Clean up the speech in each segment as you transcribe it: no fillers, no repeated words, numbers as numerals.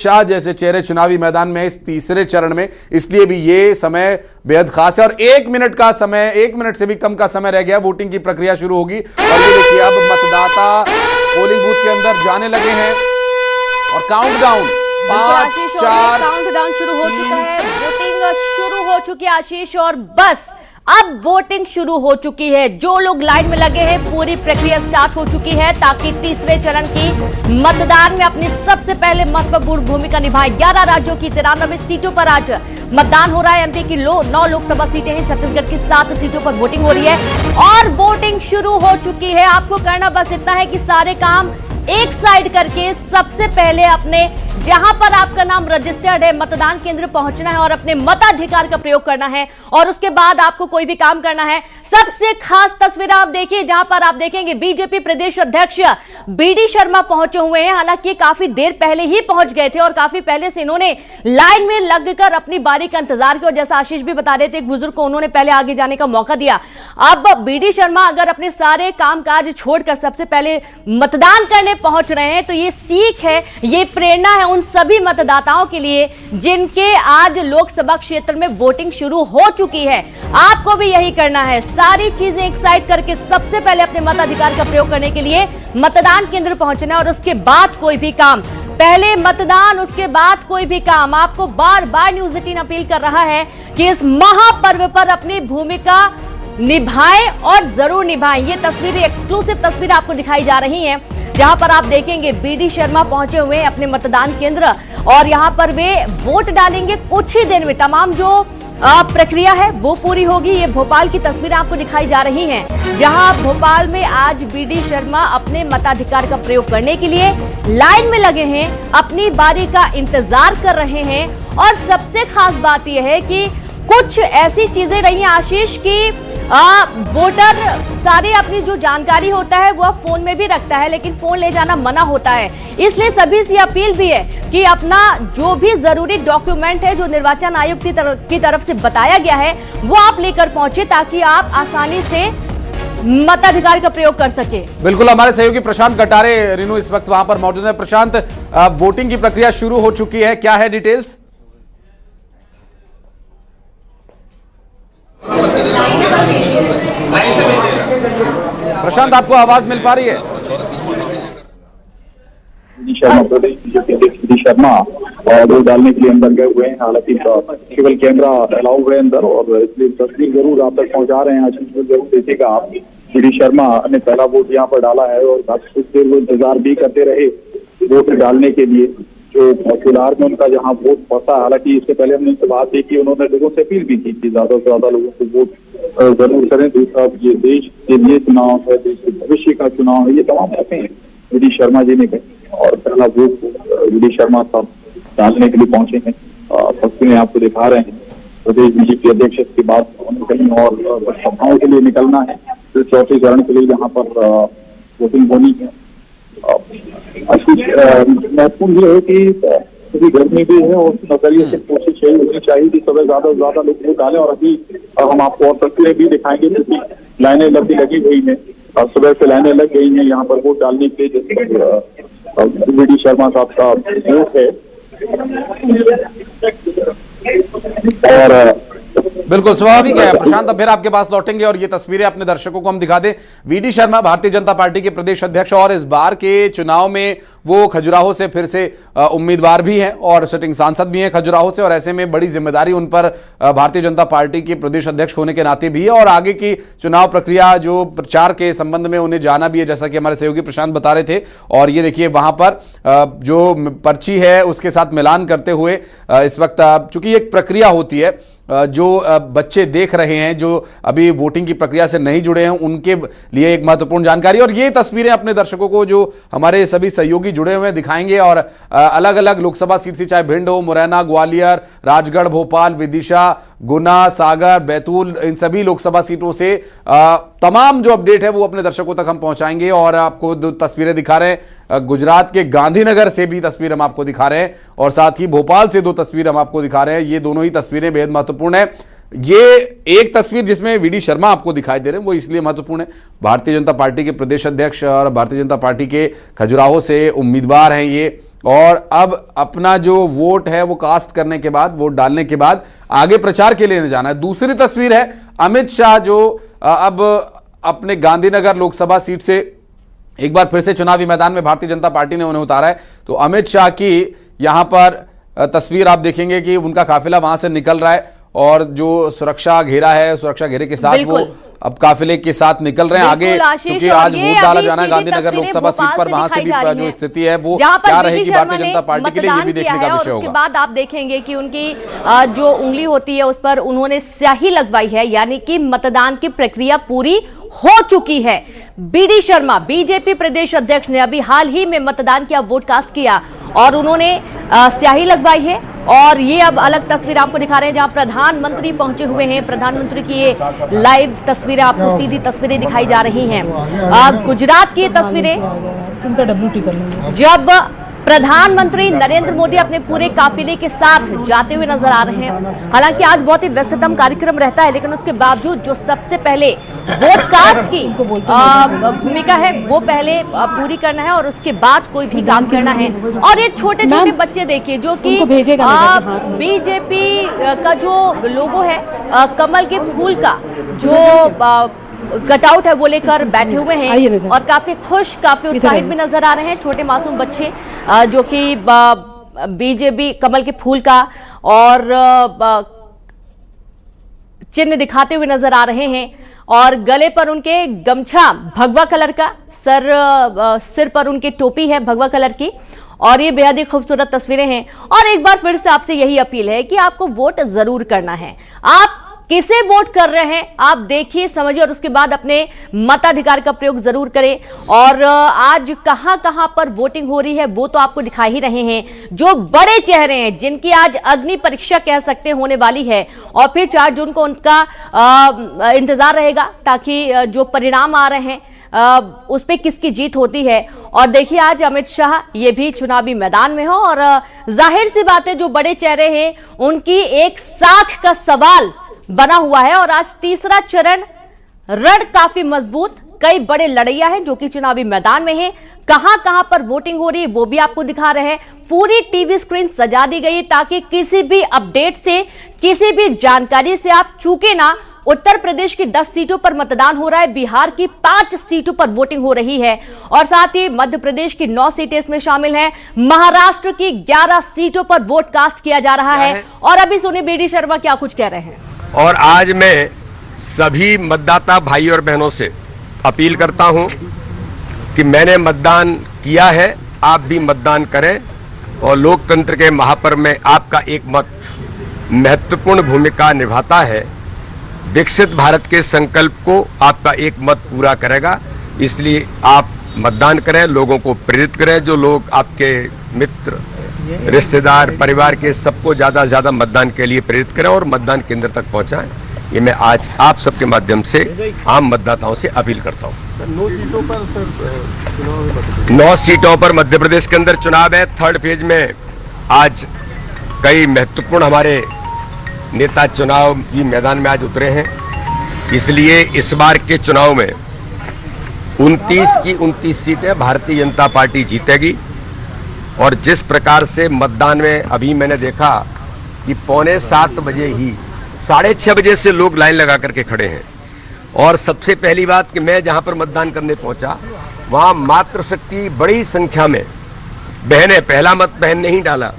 शाह जैसे चेहरे चुनावी मैदान में इस तीसरे चरण में, इसलिए भी ये समय बेहद खास है। और 1 मिनट का समय, 1 मिनट से भी कम का समय रह गया, वोटिंग की प्रक्रिया शुरू होगी। और ये देखिए अब मतदाता पोलिंग बूथ के अंदर जाने लगे हैं और काउंटडाउन 5 4 काउंटडाउन शुरू हो चुका है, वोटिंग शुरू हो चुकी है आशीष। और बस अब वोटिंग शुरू हो चुकी है, जो लोग लाइन में लगे हैं पूरी प्रक्रिया स्टार्ट हो चुकी है ताकि तीसरे चरण की मतदान में अपनी सबसे पहले महत्वपूर्ण भूमिका निभाए। 11 राज्यों की 93 सीटों पर आज मतदान हो रहा है। एमपी की 9 लोकसभा सीटें हैं, छत्तीसगढ़ की 7 सीटों पर वोटिंग हो रही है और वोटिंग शुरू हो चुकी है। आपको करना बस इतना है कि सारे काम एक साइड करके सबसे पहले अपने जहां पर आपका नाम रजिस्टर्ड है मतदान केंद्र पहुंचना है और अपने मताधिकार का प्रयोग करना है। और उसके बाद आपको कोई भी काम करना है। सबसे खास तस्वीर आप देखिए जहां पर आप देखेंगे बीजेपी प्रदेश अध्यक्ष बीडी शर्मा पहुंचे हुए हैं। हालांकि काफी देर पहले ही पहुंच गए थे और काफी पहले से इन्होंने लाइन में लगकर अपनी बारी का इंतजार किया। जैसा आशीष भी बता रहे थे, एक बुजुर्ग को उन्होंने पहले आगे जाने का मौका दिया। अब बीडी शर्मा अगर अपने सारे कामकाज छोड़कर सबसे पहले मतदान करने पहुंच रहे हैं तो ये सीख है, ये प्रेरणा है उन सभी मतदाताओं के लिए जिनके आज लोकसभा क्षेत्र में वोटिंग शुरू हो चुकी है। आपको भी यही करना है, सारी चीजें एक साइड करके सबसे पहले अपने मताधिकार का प्रयोग करने के लिए मतदान केंद्र पहुंचना और उसके बाद कोई भी काम। पहले मतदान, उसके बाद कोई भी काम। आपको बार बार न्यूज़ 18 अपील कर रहा है कि इस महापर्व पर अपनी भूमिका निभाएं और जरूर निभाएं। ये तस्वीरें, एक्सक्लूसिव तस्वीर आपको दिखाई जा रही हैं जहां पर आप देखेंगे बीडी शर्मा पहुंचे हुए हैं अपने मतदान केंद्र और यहां पर वे वोट डालेंगे। कुछ ही दिन में तमाम जो प्रक्रिया है वो पूरी होगी। ये भोपाल की तस्वीरें आपको दिखाई जा रही हैं जहां भोपाल में आज बीडी शर्मा अपने मताधिकार का प्रयोग करने के लिए लाइन में लगे हैं, अपनी बारी का इंतजार कर रहे हैं। और सबसे खास बात यह है कि कुछ ऐसी चीजें रही आशीष की वोटर सारे अपनी जो जानकारी होता है वो फोन में भी रखता है, लेकिन फोन ले जाना मना होता है। इसलिए सभी से अपील भी है कि अपना जो भी जरूरी डॉक्यूमेंट है जो निर्वाचन आयोग की तरफ से बताया गया है वो आप लेकर पहुंचे ताकि आप आसानी से मताधिकार का प्रयोग कर सके। बिल्कुल, हमारे सहयोगी प्रशांत कटारे रिनू इस वक्त वहां पर मौजूद है। प्रशांत, वोटिंग की प्रक्रिया शुरू हो चुकी है, क्या है डिटेल्स? प्रशांत, आपको आवाज मिल पा रही है? प्रदेश बीजेपी अध्यक्ष शर्मा वोट डालने के लिए अंदर गए हुए हैं। हालांकि केवल कैमरा अलाउ है अंदर और इसलिए तस्वीर जरूर आप तक पहुंचा रहे हैं। आशीष जरूर देखिएगा आप, बीडी शर्मा ने पहला वोट यहाँ पर डाला है और काफी कुछ देर वो इंतजार भी करते रहे वोट डालने के लिए। जो फिलहाल में उनका जहाँ वोट पहुंचा, हालांकि इससे पहले हमने उनसे बात की कि उन्होंने लोगों से अपील भी की थी ज्यादा से ज्यादा लोगों को वोट जरूर करें। दूसरा, ये देश के लिए चुनाव है, देश के भविष्य का चुनाव है, ये तमाम बातें बीडी शर्मा जी ने कही। और पहला वोट बीडी शर्मा साहब डालने के लिए पहुंचे हैं। तस्वीरें आपको दिखा रहे हैं। प्रदेश बीजेपी अध्यक्ष के बाद कहीं और सभाओं के लिए निकलना है, फिर चौथे चरण के लिए यहाँ पर वोटिंग होनी है। महत्वपूर्ण ये है कि गर्मी भी है और उस नजरिए से कोशिश यही होनी चाहिए कि सुबह ज्यादा से ज्यादा लोग वोट डालें। और अभी हम आपको और तस्वीरें भी दिखाएंगे क्योंकि लाइनें लगी हुई हैं, सुबह से लाइनें लग गई हैं यहाँ पर वोट डालने के लिए। जैसे बीडी शर्मा साहब का वोट है और बिल्कुल स्वाभाविक है प्रशांत, अब फिर आपके पास लौटेंगे और ये तस्वीरें अपने दर्शकों को हम दिखा दें। वीडी शर्मा भारतीय जनता पार्टी के प्रदेश अध्यक्ष और इस बार के चुनाव में वो खजुराहो से फिर से उम्मीदवार भी हैं और सिटिंग सांसद भी हैं खजुराहो से। और ऐसे में बड़ी जिम्मेदारी उन पर भारतीय जनता पार्टी के प्रदेश अध्यक्ष होने के नाते भी है और आगे की चुनाव प्रक्रिया जो प्रचार के संबंध में उन्हें जाना भी है, जैसा कि हमारे सहयोगी प्रशांत बता रहे थे। और ये देखिए वहां पर जो पर्ची है उसके साथ मिलान करते हुए इस वक्त चूंकि एक प्रक्रिया होती है, जो बच्चे देख रहे हैं जो अभी वोटिंग की प्रक्रिया से नहीं जुड़े हैं उनके लिए एक महत्वपूर्ण जानकारी। और ये तस्वीरें अपने दर्शकों को जो हमारे सभी सहयोगी जुड़े हुए दिखाएंगे और अलग अलग लोकसभा सीट से, चाहे भिंड हो, मुरैना, ग्वालियर, राजगढ़, भोपाल, विदिशा, गुना, सागर, बैतूल, इन सभी लोकसभा सीटों से तमाम जो अपडेट है वो अपने दर्शकों तक हम पहुंचाएंगे। और आपको दो तस्वीरें दिखा रहे हैं, गुजरात के गांधीनगर से भी तस्वीर हम आपको दिखा रहे हैं और साथ ही भोपाल से 2 तस्वीर हम आपको दिखा रहे हैं। ये दोनों ही तस्वीरें बेहद महत्वपूर्ण है। ये एक तस्वीर जिसमें वीडी शर्मा आपको दिखाई दे रहे हैं वो इसलिए महत्वपूर्ण है, भारतीय जनता पार्टी के प्रदेश अध्यक्ष और भारतीय जनता पार्टी के खजुराहो से उम्मीदवार हैं ये और अब अपना जो वोट है वो कास्ट करने के बाद, वोट डालने के बाद आगे प्रचार के लिए जाना है। दूसरी तस्वीर है अमित शाह जो अब अपने गांधीनगर लोकसभा सीट से एक बार फिर से चुनावी मैदान में भारतीय जनता पार्टी ने उन्हें उतारा है। तो अमित शाह की यहां पर तस्वीर आप देखेंगे कि उनका काफिला वहां से निकल रहा है और जो सुरक्षा घेरा है, सुरक्षा घेरे के साथ वो अब काफिले के साथ निकल रहे हैं आगे, क्योंकि आज वोट डाला जाना है गांधीनगर लोकसभा सीट पर। वहां से भी जो स्थिति है वो क्या रहेगी भारतीय जनता पार्टी के लिए, ये भी देखने का विषय होगा। उसके बाद आप देखेंगे कि उनकी जो उंगली होती है उस पर उन्होंने स्याही लगवाई है, यानी कि मतदान की प्रक्रिया पूरी हो चुकी है। बीडी शर्मा बीजेपी प्रदेश अध्यक्ष ने अभी हाल ही में मतदान किया, वोट कास्ट किया और उन्होंने स्याही लगवाई है। और ये अब अलग तस्वीर आपको दिखा रहे हैं जहां प्रधानमंत्री पहुंचे हुए हैं। प्रधानमंत्री की ये लाइव तस्वीरें आपको सीधी तस्वीरें दिखाई जा रही हैं। गुजरात की ये तस्वीरें जब प्रधानमंत्री नरेंद्र मोदी अपने पूरे काफिले के साथ जाते हुए नजर आ रहे हैं। हालांकि आज बहुत ही व्यस्ततम कार्यक्रम रहता है, लेकिन उसके बावजूद जो सबसे पहले वोट कास्ट की भूमिका है वो पहले पूरी करना है और उसके बाद कोई भी काम करना है। और ये छोटे छोटे बच्चे देखिए जो कि बीजेपी का जो लोगो है कमल के फूल का जो कटआउट है वो लेकर बैठे हुए हैं और काफी खुश, काफी उत्साहित भी नजर आ रहे हैं। छोटे मासूम बच्चे जो कि बीजेपी कमल के फूल का और चिन्ह दिखाते हुए नजर आ रहे हैं और गले पर उनके गमछा भगवा कलर का, सिर पर उनके टोपी है भगवा कलर की। और ये बेहद ही खूबसूरत तस्वीरें हैं। और एक बार फिर से आपसे यही अपील है कि आपको वोट जरूर करना है। आप किसे वोट कर रहे हैं आप देखिए, समझिए और उसके बाद अपने मताधिकार का प्रयोग जरूर करें। और आज कहां कहां पर वोटिंग हो रही है वो तो आपको दिखा ही रहे हैं। जो बड़े चेहरे हैं जिनकी आज अग्नि परीक्षा कह सकते होने वाली है और फिर 4 जून को उनका इंतजार रहेगा ताकि जो परिणाम आ रहे हैं उस पे किसकी जीत होती है। और देखिए आज अमित शाह ये भी चुनावी मैदान में हो और जाहिर सी बात है जो बड़े चेहरे हैं उनकी एक साख का सवाल बना हुआ है। और आज तीसरा चरण रण काफी मजबूत, कई बड़े लड़ैया हैं जो कि चुनावी मैदान में हैं। कहां कहां पर वोटिंग हो रही है वो भी आपको दिखा रहे हैं। पूरी टीवी स्क्रीन सजा दी गई है ताकि किसी भी अपडेट से, किसी भी जानकारी से आप चूके ना। उत्तर प्रदेश की 10 सीटों पर मतदान हो रहा है, बिहार की 5 सीटों पर वोटिंग हो रही है और साथ ही मध्य प्रदेश की 9 सीटें इसमें शामिल हैं। महाराष्ट्र की 11 सीटों पर वोट कास्ट किया जा रहा है। और अभी सुनिए बीडी शर्मा क्या कुछ कह रहे हैं। और आज मैं सभी मतदाता भाई और बहनों से अपील करता हूं कि मैंने मतदान किया है, आप भी मतदान करें और लोकतंत्र के महापर्व में आपका एक मत महत्वपूर्ण भूमिका निभाता है। विकसित भारत के संकल्प को आपका एक मत पूरा करेगा, इसलिए आप मतदान करें, लोगों को प्रेरित करें। जो लोग आपके मित्र, रिश्तेदार, परिवार के सबको ज्यादा से ज्यादा मतदान के लिए प्रेरित करें और मतदान केंद्र तक पहुंचाएं। ये मैं आज आप सबके माध्यम से आम मतदाताओं से अपील करता हूं। 9 सीटों पर मध्य प्रदेश के अंदर चुनाव है। 3rd फेज में आज कई महत्वपूर्ण हमारे नेता चुनाव की मैदान में आज उतरे हैं, इसलिए इस बार के चुनाव में 29 की 29 सीटें भारतीय जनता पार्टी जीतेगी। और जिस प्रकार से मतदान में अभी मैंने देखा कि 6:45 बजे ही 6:30 बजे से लोग लाइन लगा करके खड़े हैं। और सबसे पहली बात कि मैं जहां पर मतदान करने पहुंचा वहां मातृशक्ति बड़ी संख्या में बहनें, पहला मत बहन नहीं डाला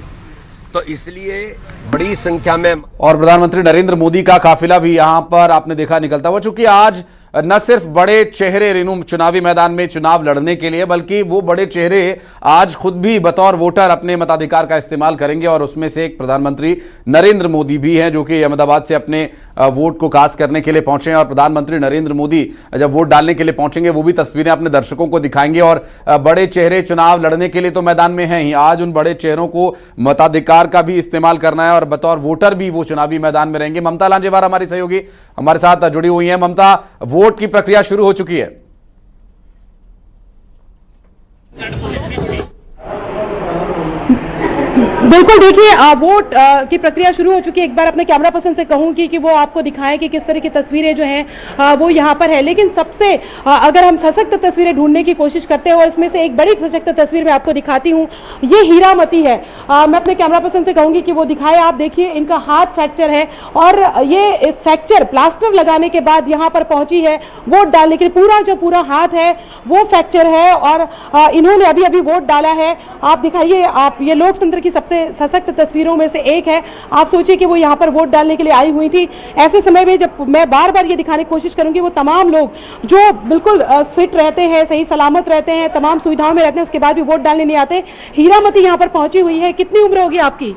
तो इसलिए बड़ी संख्या में। और प्रधानमंत्री नरेंद्र मोदी का काफिला भी यहां पर आपने देखा निकलता हुआ, चूंकि आज न सिर्फ बड़े चेहरे रेनू चुनावी मैदान में चुनाव लड़ने के लिए, बल्कि वो बड़े चेहरे आज खुद भी बतौर वोटर अपने मताधिकार का इस्तेमाल करेंगे। और उसमें से एक प्रधानमंत्री नरेंद्र मोदी भी हैं जो कि अहमदाबाद से अपने वोट को कास्ट करने के लिए पहुंचे हैं। और प्रधानमंत्री नरेंद्र मोदी जब वोट डालने के लिए पहुंचेंगे वो भी तस्वीरें अपने दर्शकों को दिखाएंगे। और बड़े चेहरे चुनाव लड़ने के लिए तो मैदान में हैं ही, आज उन बड़े चेहरों को मताधिकार का भी इस्तेमाल करना है और बतौर वोटर भी वो चुनावी मैदान में रहेंगे। ममता लांजेवार हमारी सहयोगी हमारे साथ जुड़ी हुई है। ममता, वोट की प्रक्रिया शुरू हो चुकी है। बिल्कुल, देखिए वोट की प्रक्रिया शुरू हो चुकी है। एक बार अपने कैमरा पर्सन से कहूंगी कि वो आपको दिखाएं कि किस तरह की तस्वीरें जो हैं वो यहाँ पर है। लेकिन सबसे अगर हम सशक्त तस्वीरें ढूंढने की कोशिश करते हैं और इसमें से एक बड़ी सशक्त तस्वीर मैं आपको दिखाती हूँ, ये हीरामती है। मैं अपने कैमरा पर्सन से कहूंगी कि वो दिखाए। आप देखिए, इनका हाथ फ्रैक्चर है और ये फ्रैक्चर प्लास्टर लगाने के बाद यहाँ पर पहुंची है वोट डालने के लिए। पूरा जो पूरा हाथ है वो फ्रैक्चर है और इन्होंने अभी अभी वोट डाला है। आप दिखाइए, आप ये लोकतंत्र की सबसे सशक्त तस्वीरों में से एक है। आप सोचिए कि वो यहाँ पर वोट डालने के लिए आई हुई थी। ऐसे समय में जब मैं बार बार ये दिखाने की कोशिश करूंगी, वो तमाम लोग जो बिल्कुल फिट रहते हैं, सही सलामत रहते हैं, तमाम सुविधाओं में रहते हैं, उसके बाद भी वोट डालने नहीं आते। हीरामती यहाँ पर पहुंची हुई है। कितनी उम्र होगी आपकी?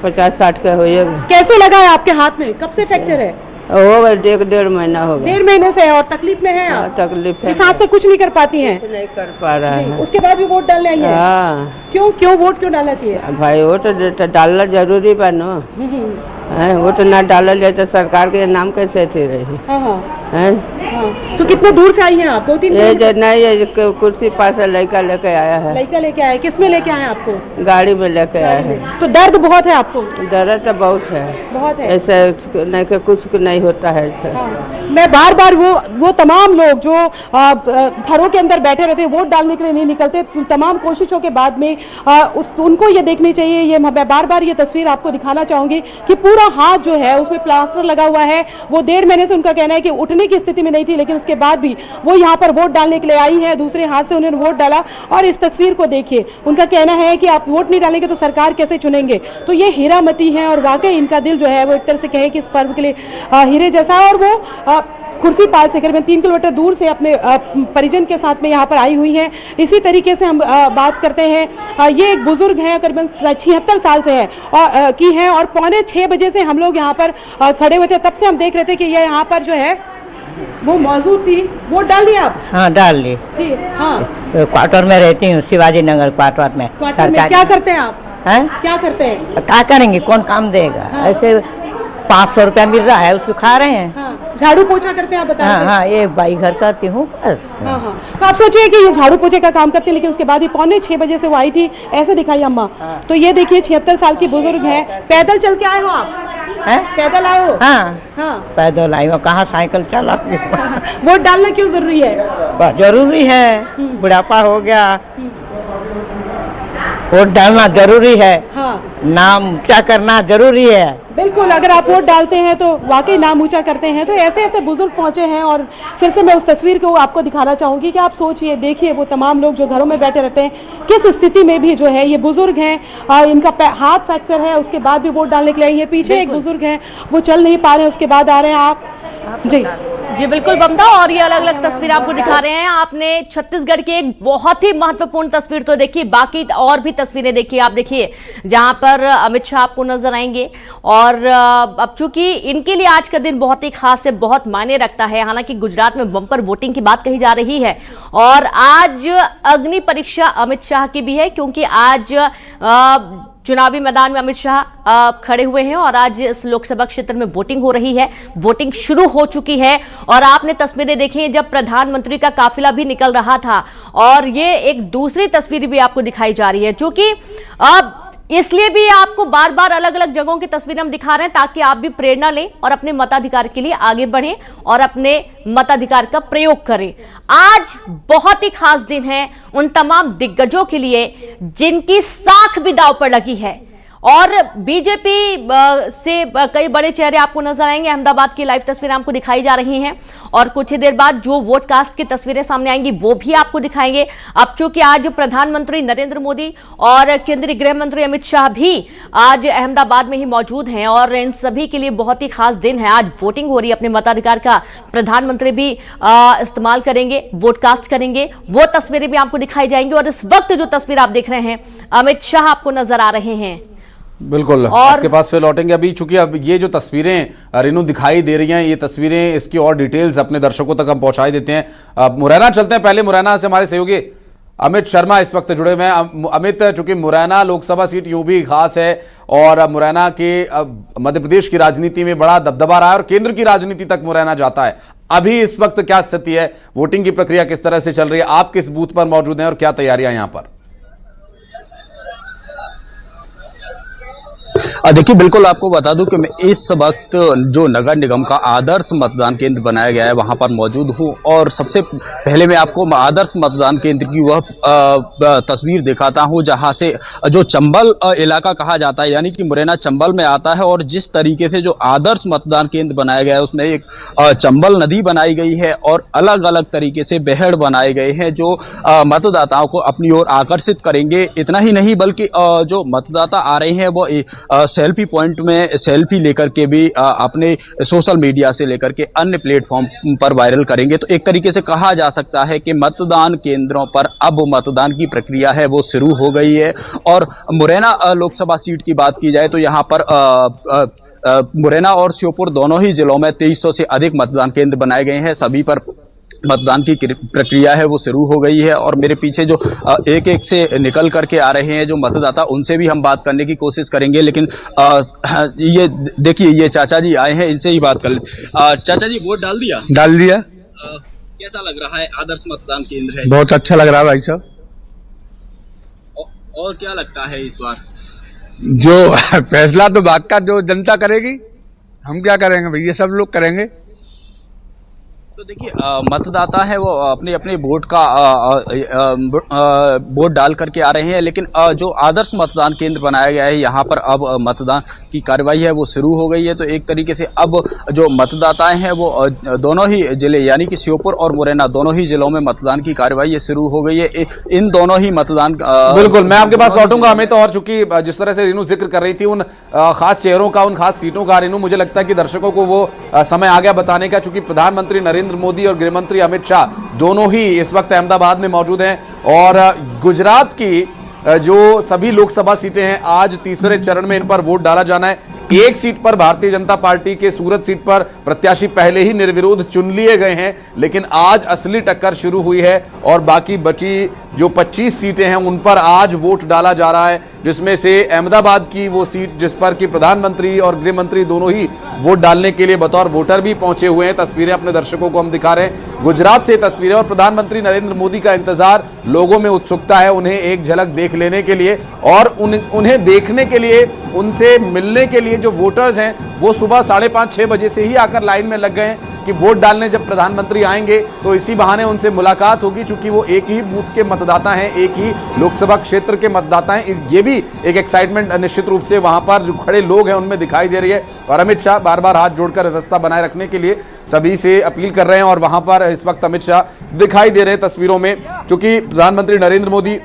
50-60 का हो जाएगा। कैसे लगा है आपके हाथ में? कब से फ्रैक्चर है? होगा 1.5 महीना होगा। 1.5 महीने से है और तकलीफ में है आप? तकलीफ है। इस हाथ से कुछ नहीं कर पाती हैं? कुछ नहीं कर पा रहा है। उसके बाद भी वोट डालने आई है? हाँ। क्यों वोट क्यों डालना चाहिए? भाई वोट डालना जरूरी बा न। वोट ना डाला जाए तो सरकार के नाम कैसे थी रही? हाँ। हैं? तो कितने दूर से आई हैं आप? 2-3 नहीं, ये कुर्सी पास लड़का लेके आया है। लड़का लेके आया? किसमें लेके आए आपको? गाड़ी में लेके आया है। तो दर्द बहुत है आपको? दर्द तो बहुत है। बहुत है। ऐसे नहीं कि कुछ नहीं होता है ऐसे। मैं बार बार वो तमाम लोग जो घरों के अंदर बैठे रहते हैं, वोट डालने के लिए नहीं निकलते, तमाम कोशिशों के बाद में उनको ये देखनी चाहिए। ये मैं बार बार ये तस्वीर आपको दिखाना चाहूंगी कि पूरा हाथ जो है उसमें प्लास्टर लगा हुआ है। वो 1.5 महीने से उनका कहना है कि उठने की स्थिति में नहीं थी, लेकिन उसके बाद भी वो यहाँ पर वोट डालने के लिए आई है। दूसरे हाथ से उन्होंने वोट डाला और इस तस्वीर को देखिए। उनका कहना है कि आप वोट नहीं डालेंगे तो सरकार कैसे चुनेंगे? तो ये हीरामती है और वाकई इनका दिल जो है वो एक तरह से कहे कि इस पर्व के लिए हीरे जैसा है। और वो कुर्सी पाल से करीबन 3 किलोमीटर दूर से अपने परिजन के साथ में यहाँ पर आई हुई हैं। इसी तरीके से हम बात करते हैं, ये एक बुजुर्ग हैं, करीबन 76 साल से है और की हैं और 5:45 बजे से हम लोग यहाँ पर खड़े हुए थे। तब से हम देख रहे थे कि ये यहाँ पर जो है वो मौजूद थी। वोट डाल दिया आप? हाँ, डाल ली। ठीक, हाँ। क्वार्टर में रहती हूँ, शिवाजी नगर क्वार्टर में। क्या करते हैं आप? हैं? क्या करते हैं? क्या करेंगे, कौन काम देगा? हाँ। ऐसे 500 रुपया मिल रहा है, उसको खा रहे हैं। हाँ। झाड़ू पोछा करते हैं आप? बता हाँ हाँ, ये बाई घर करती हूँ बस। हाँ हाँ। तो आप सोचिए कि ये झाड़ू पोछे का काम करते हैं, लेकिन उसके बाद भी 5:45 बजे से वो आई थी। ऐसे दिखाई अम्मा। हाँ। तो ये देखिए 76 साल की बुजुर्ग है। पैदल चल के आए हो आप? हैं? पैदल आए हो? हाँ, हाँ। पैदल आई हो, कहाँ साइकिल चला। वोट डालना क्यों जरूरी है? जरूरी है, बुढ़ापा हो गया, वोट डालना जरूरी है। हाँ। नाम ऊंचा करना जरूरी है। बिल्कुल, अगर आप वोट डालते हैं तो वाकई नाम ऊंचा करते हैं। तो ऐसे ऐसे बुजुर्ग पहुंचे हैं और फिर से मैं उस तस्वीर को आपको दिखाना चाहूंगी कि आप सोचिए, देखिए वो तमाम लोग जो घरों में बैठे रहते हैं, किस स्थिति में भी जो है ये बुजुर्ग हैं। इनका हाथ फ्रैक्चर है, उसके बाद भी वोट डालने के लिए आई है। पीछे एक बुजुर्ग हैं, वो चल नहीं पा रहे हैं, उसके बाद आ रहे हैं आप। जी बिल्कुल बमता, और ये अलग अलग तस्वीर आपको दिखा रहे हैं। आपने छत्तीसगढ़ की एक बहुत ही महत्वपूर्ण तस्वीर तो देखी, बाकी और भी तस्वीरें देखिए। आप देखिए जहां पर अमित शाह आपको नजर आएंगे और अब चूंकि इनके लिए आज का दिन बहुत ही खास है, बहुत मायने रखता है। हालांकि गुजरात में बम्पर वोटिंग की बात कही जा रही है और आज अग्नि परीक्षा अमित शाह की भी है, क्योंकि आज चुनावी मैदान में अमित शाह खड़े हुए हैं और आज इस लोकसभा क्षेत्र में वोटिंग हो रही है। वोटिंग शुरू हो चुकी है और आपने तस्वीरें देखी जब प्रधानमंत्री का काफिला भी निकल रहा था। और ये एक दूसरी तस्वीर भी आपको दिखाई जा रही है, जो कि अब इसलिए भी आपको बार बार अलग अलग जगहों की तस्वीरें हम दिखा रहे हैं ताकि आप भी प्रेरणा लें और अपने मताधिकार के लिए आगे बढ़ें और अपने मताधिकार का प्रयोग करें। आज बहुत ही खास दिन है उन तमाम दिग्गजों के लिए जिनकी साख भी दांव पर लगी है। और बीजेपी से कई बड़े चेहरे आपको नजर आएंगे। अहमदाबाद की लाइव तस्वीरें आपको दिखाई जा रही हैं और कुछ ही देर बाद जो वोट कास्ट की तस्वीरें सामने आएंगी वो भी आपको दिखाएंगे। अब चूंकि आज प्रधानमंत्री नरेंद्र मोदी और केंद्रीय गृह मंत्री अमित शाह भी आज अहमदाबाद में ही मौजूद हैं और इन सभी के लिए बहुत ही खास दिन है। आज वोटिंग हो रही है, अपने मताधिकार का प्रधानमंत्री भी इस्तेमाल करेंगे, वोट कास्ट करेंगे। वो तस्वीरें भी आपको दिखाई जाएंगी और इस वक्त जो तस्वीर आप देख रहे हैं, अमित शाह आपको नजर आ रहे हैं। बिल्कुल, आपके पास फिर लौटेंगे। अभी चूंकि अब ये जो तस्वीरें रेनू दिखाई दे रही हैं, ये तस्वीरें, इसकी और डिटेल्स अपने दर्शकों तक हम पहुंचाई देते हैं। अब मुरैना चलते हैं। पहले मुरैना से हमारे सहयोगी अमित शर्मा इस वक्त जुड़े हुए हैं। अमित, चूंकि मुरैना लोकसभा सीट यूं भी खास है और मुरैना के मध्य प्रदेश की राजनीति में बड़ा दबदबा रहा है और केंद्र की राजनीति तक मुरैना जाता है। अभी इस वक्त क्या स्थिति है, वोटिंग की प्रक्रिया किस तरह से चल रही है, आप किस बूथ पर मौजूद हैं और क्या तैयारियां यहां पर? देखिए, बिल्कुल आपको बता दूं कि मैं इस वक्त जो नगर निगम का आदर्श मतदान केंद्र बनाया गया है वहां पर मौजूद हूं और सबसे पहले मैं आपको आदर्श मतदान केंद्र की वह तस्वीर दिखाता हूं जहां से जो चंबल इलाका कहा जाता है, यानी कि मुरैना चंबल में आता है। और जिस तरीके से जो आदर्श मतदान केंद्र बनाया गया है उसमें एक चंबल नदी बनाई गई है और अलग अलग तरीके से बेहड़ बनाए गए हैं जो मतदाताओं को अपनी ओर आकर्षित करेंगे। इतना ही नहीं बल्कि जो मतदाता आ रहे हैं वो सेल्फी पॉइंट में सेल्फी लेकर के भी अपने सोशल मीडिया से लेकर के अन्य प्लेटफॉर्म पर वायरल करेंगे। तो एक तरीके से कहा जा सकता है कि मतदान केंद्रों पर अब मतदान की प्रक्रिया है वो शुरू हो गई है। और मुरैना लोकसभा सीट की बात की जाए तो यहाँ पर मुरैना और श्योपुर दोनों ही जिलों में 2300 से अधिक मतदान केंद्र बनाए गए हैं। सभी पर मतदान की प्रक्रिया है वो शुरू हो गई है। और मेरे पीछे जो एक एक से निकल करके आ रहे हैं जो मतदाता, उनसे भी हम बात करने की कोशिश करेंगे। लेकिन ये देखिए, ये चाचा जी आए हैं, इनसे ही बात कर ले। चाचा जी, वोट डाल दिया? डाल दिया। कैसा लग रहा है? आदर्श मतदान केंद्र है, बहुत अच्छा लग रहा है भाई साहब। और क्या लगता है इस बार? जो फैसला तो बात का जो जनता करेगी, हम क्या करेंगे भैया, सब लोग करेंगे। तो देखिए, मतदाता है वो अपने अपने वोट का वोट डाल करके आ रहे हैं। लेकिन जो आदर्श मतदान केंद्र बनाया गया है यहाँ पर अब मतदान की कार्यवाही है वो शुरू हो गई है। तो एक तरीके से अब जो मतदाताएं हैं वो दोनों ही जिले, यानी कि श्योपुर और मुरैना दोनों ही जिलों में मतदान की कार्यवाही शुरू हो गई है। इन दोनों ही मतदान बिल्कुल, मैं आपके पास लौटूंगा हमें तो। और चूंकि जिस तरह से रेनू जिक्र कर रही थी उन खास चेहरों का, उन खास सीटों का, रेनू, मुझे लगता है कि दर्शकों को वो समय आ गया बताने का, चूंकि प्रधानमंत्री नरेंद्र मोदी और गृहमंत्री अमित शाह दोनों ही इस वक्त अहमदाबाद में मौजूद हैं। और गुजरात की जो सभी लोकसभा सीटें हैं, आज तीसरे चरण में इन पर वोट डाला जाना है। एक सीट पर भारतीय जनता पार्टी के सूरत सीट पर प्रत्याशी पहले ही निर्विरोध चुन लिए गए हैं, लेकिन आज असली टक्कर शुरू हुई है और बाकी बची जो 25 सीटें हैं उन पर आज वोट डाला जा रहा है, जिसमें से अहमदाबाद की वो सीट जिस पर कि प्रधानमंत्री और गृह मंत्री दोनों ही वोट डालने के लिए बतौर वोटर भी पहुंचे हुए हैं। तस्वीरें अपने दर्शकों को हम दिखा रहे हैं गुजरात से तस्वीरें, और प्रधानमंत्री नरेंद्र मोदी का इंतजार, लोगों में उत्सुकता है उन्हें एक झलक देख लेने के लिए और उन्हें देखने के लिए, उनसे मिलने के लिए जो वोटर्स हैं वो सुबह 5:30-6 बजे से ही आकर लाइन में लग गए हैं कि वोट डालने जब प्रधानमंत्री आएंगे तो इसी बहाने उनसे मुलाकात होगी, चूंकि वो एक ही बूथ के मतदाता हैं, एक ही लोकसभा क्षेत्र के मतदाता हैं। ये भी एक एक्साइटमेंट निश्चित रूप से वहां पर जो खड़े लोग हैं उनमें दिखाई दे रही है। और अमित शाह बार बार हाथ जोड़कर व्यवस्था बनाए रखने के लिए सभी से अपील कर रहे हैं और वहां पर इस वक्त अमित शाह दिखाई दे रहे हैं तस्वीरों में, क्योंकि प्रधानमंत्री नरेंद्र मोदी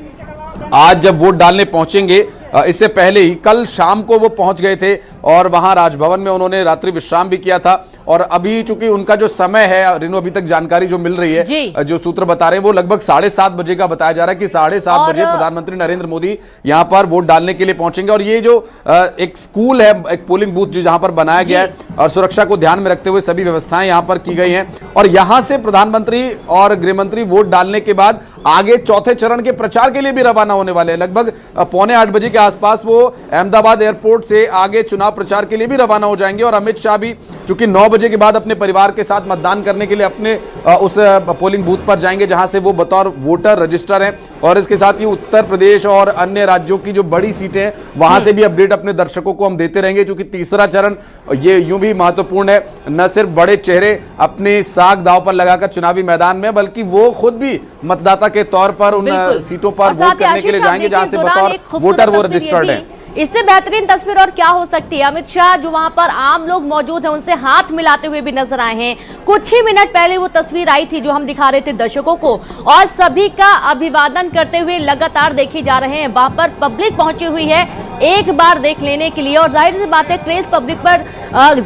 आज जब वोट डालने पहुंचेंगे, इससे पहले ही कल शाम को वो पहुंच गए थे और वहां राजभवन में उन्होंने रात्रि विश्राम भी किया था। और अभी चूंकि उनका जो समय है, रेनू, अभी तक जानकारी जो मिल रही है, जो सूत्र बता रहे हैं वो लगभग 7:30 बजे का बताया जा रहा है कि 7:30 बजे प्रधानमंत्री नरेंद्र मोदी यहां पर वोट डालने के लिए पहुंचेंगे। और ये जो एक स्कूल है, एक पोलिंग बूथ जो जहां पर बनाया गया है और सुरक्षा को ध्यान में रखते हुए सभी व्यवस्थाएं यहां पर की गई हैं। और यहां से प्रधानमंत्री और गृहमंत्री वोट डालने के बाद आगे चौथे चरण के प्रचार के लिए भी रवाना होने वाले हैं। लगभग 7:45 बजे के आसपास वो अहमदाबाद एयरपोर्ट से आगे चुनाव प्रचार के लिए भी रवाना हो जाएंगे। और अमित शाह भी चूंकि 9 बजे के बाद अपने परिवार के साथ मतदान करने के लिए अपने उस पोलिंग बूथ पर जाएंगे जहां से वो बतौर वोटर रजिस्टर हैं। और इसके साथ ही उत्तर प्रदेश और अन्य राज्यों की जो बड़ी सीटें हैं वहां से भी अपडेट अपने दर्शकों को हम देते रहेंगे, क्योंकि तीसरा चरण ये यूं भी महत्वपूर्ण है। न सिर्फ बड़े चेहरे अपने साख दांव पर लगाकर चुनावी मैदान में, बल्कि वो खुद भी मतदाता के तौर पर उन सीटों पर वोट करने के लिए जाएंगे जहां से बतौर वोटर वो रजिस्टर्ड है। इससे बेहतरीन तस्वीर और क्या हो सकती है? अमित शाह जो वहां पर आम लोग मौजूद हैं उनसे हाथ मिलाते हुए भी नजर आए हैं। कुछ ही मिनट पहले वो तस्वीर आई थी जो हम दिखा रहे थे दर्शकों को, और सभी का अभिवादन करते हुए लगातार देखे जा रहे हैं। वहां पर पब्लिक पहुंची हुई है एक बार देख लेने के लिए, और जाहिर सी बात है क्रेज पब्लिक पर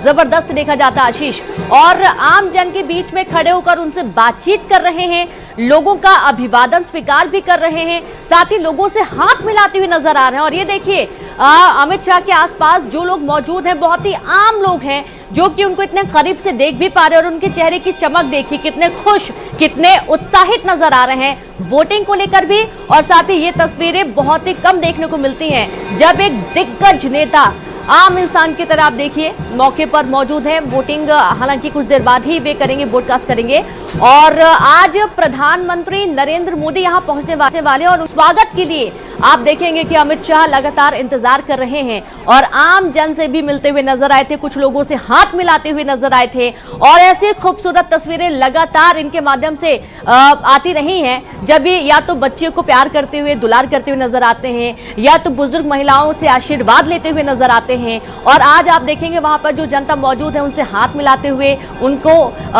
जबरदस्त देखा जाता है आशीष। और आम जन के बीच में खड़े होकर उनसे बातचीत कर रहे हैं, लोगों का अभिवादन स्वीकार भी कर रहे हैं, साथ ही लोगों से हाथ मिलाते हुए नजर आ रहे हैं। और ये देखिए, अमित शाह के आसपास जो लोग मौजूद हैं बहुत ही आम लोग हैं जो कि उनको इतने करीब से देख भी पा रहे हैं, और उनके चेहरे की चमक देखिए, कितने खुश, कितने उत्साहित नजर आ रहे हैं वोटिंग को लेकर भी। और साथ ही ये तस्वीरें बहुत ही कम देखने को मिलती हैं जब एक दिग्गज नेता आम इंसान की तरह आप देखिए मौके पर मौजूद है। वोटिंग हालांकि कुछ देर बाद ही वे करेंगे, ब्रॉडकास्ट करेंगे। और आज प्रधानमंत्री नरेंद्र मोदी यहां पहुंचने वाले और स्वागत के लिए आप देखेंगे कि अमित शाह लगातार इंतजार कर रहे हैं और आम जन से भी मिलते हुए नजर आए थे, कुछ लोगों से हाथ मिलाते हुए नजर आए थे और ऐसी खूबसूरत तस्वीरें लगातार इनके माध्यम से आती रही हैं, जब भी या तो बच्चे को प्यार करते हुए, दुलार करते हुए नजर आते हैं या तो बुजुर्ग महिलाओं से आशीर्वाद लेते हुए नजर आते हैं। और आज आप देखेंगे वहां पर जो जनता मौजूद है उनसे हाथ मिलाते हुए, उनको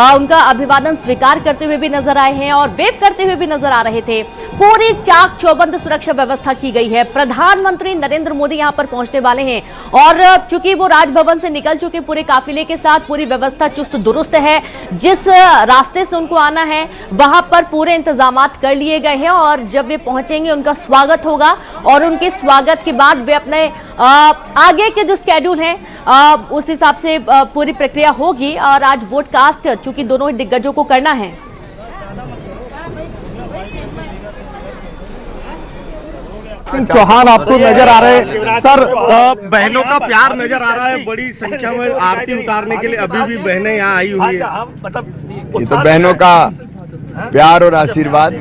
उनका अभिवादन स्वीकार करते हुए भी नजर आए हैं और वेव करते हुए भी नजर आ रहे थे। पूरी चाक चौबंद सुरक्षा व्यवस्था की गई है। प्रधानमंत्री नरेंद्र मोदी यहां पर पहुंचने वाले हैं और चूंकि वो राजभवन से निकल चुके पूरे काफिले के साथ, पूरी व्यवस्था चुस्त दुरुस्त है। जिस रास्ते से उनको आना है वहां पर पूरे इंतजामात कर लिए गए हैं और जब वे पहुंचेंगे उनका स्वागत होगा और उनके स्वागत के बाद वे अपने आगे के जो स्केड्यूल है उस हिसाब से पूरी प्रक्रिया होगी। और आज वोट कास्ट चूंकि दोनों ही दिग्गजों को करना है। चौहान आपको नजर आ रहे हैं सर, बहनों का प्यार नजर आ रहा है, बड़ी संख्या में आरती उतारने के लिए अभी भी बहनें यहाँ आई हुई है। ये तो बहनों का प्यार और आशीर्वाद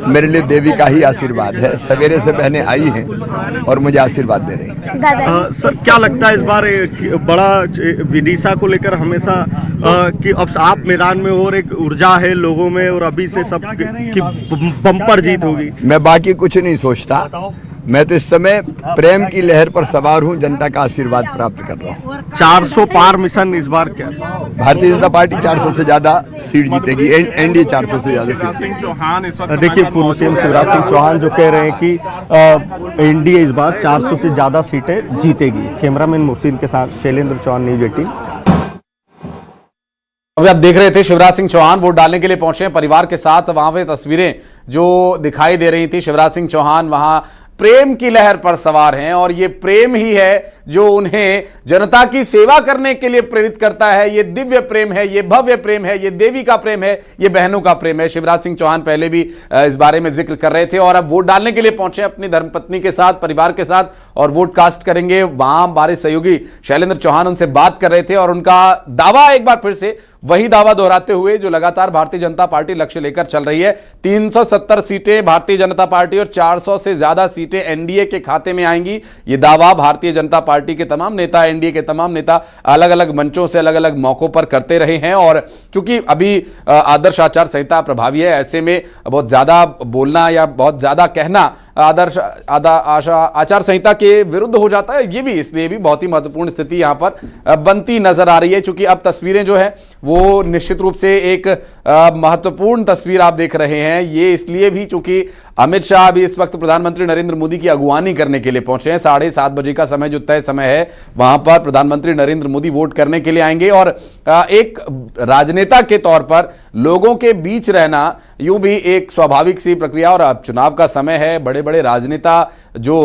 मेरे लिए देवी का ही आशीर्वाद है। सवेरे से बहनें आई हैं और मुझे आशीर्वाद दे रही हैं। सर क्या लगता है इस बार बड़ा विदिशा को लेकर हमेशा कि अब आप मैदान में और एक ऊर्जा है लोगों में और अभी से सब की बम्पर जीत होगी? मैं बाकी कुछ नहीं सोचता, मैं तो इस समय प्रेम की लहर पर सवार हूं, जनता का आशीर्वाद प्राप्त कर रहा हूं। 400 पार मिशन इस बार क्या? भारतीय जनता पार्टी 400 से ज्यादा सीट जीतेगी, एनडीए 400 से ज्यादा सीट। देखिए पूर्व सीएम शिवराज सिंह चौहान जो कह रहे हैं कि एनडीए इस बार 400 से ज्यादा सीटें जीतेगी। कैमरामैन मुहसिन के साथ शैलेंद्र चौहान, न्यूज 18। अभी आप देख रहे थे शिवराज सिंह चौहान वोट डालने के लिए पहुंचे हैं परिवार के साथ। वहां पे तस्वीरें जो दिखाई दे रही थी, शिवराज सिंह चौहान वहां प्रेम की लहर पर सवार हैं और ये प्रेम ही है जो उन्हें जनता की सेवा करने के लिए प्रेरित करता है। ये दिव्य प्रेम है, ये भव्य प्रेम है, ये देवी का प्रेम है, ये बहनों का प्रेम है। शिवराज सिंह चौहान पहले भी इस बारे में जिक्र कर रहे थे और अब वोट डालने के लिए पहुंचे अपनी धर्मपत्नी के साथ, परिवार के साथ और वोट कास्ट करेंगे। वहां हमारे सहयोगी शैलेंद्र चौहान उनसे बात कर रहे थे और उनका दावा एक बार फिर से वही दावा दोहराते हुए जो लगातार भारतीय जनता पार्टी लक्ष्य लेकर चल रही है। 370 सीटें भारतीय जनता पार्टी और 400 से ज्यादा सीटें एनडीए के खाते में आएंगी। ये दावा भारतीय जनता पार्टी के तमाम नेता, एनडीए के तमाम नेता अलग अलग मंचों से अलग अलग मौकों पर करते रहे हैं। और चूंकि अभी आदर्श आचार संहिता प्रभावी है, ऐसे में बहुत ज्यादा बोलना या बहुत ज्यादा कहना आदर्श आचार संहिता के विरुद्ध हो जाता है। ये भी इसलिए भी बहुत ही महत्वपूर्ण स्थिति यहां पर बनती नजर आ रही है, क्योंकि अब तस्वीरें जो है वो निश्चित रूप से एक महत्वपूर्ण तस्वीर आप देख रहे हैं। ये इसलिए भी क्योंकि अमित शाह अभी इस वक्त प्रधानमंत्री नरेंद्र मोदी की अगुवानी करने के लिए पहुंचे हैं। 7:30 बजे का समय जो तय समय है, वहां पर प्रधानमंत्री नरेंद्र मोदी वोट करने के लिए आएंगे और एक राजनेता के तौर पर लोगों के बीच रहना यूं भी एक स्वाभाविक सी प्रक्रिया। और अब चुनाव का समय है, बड़े बड़े राजनेता जो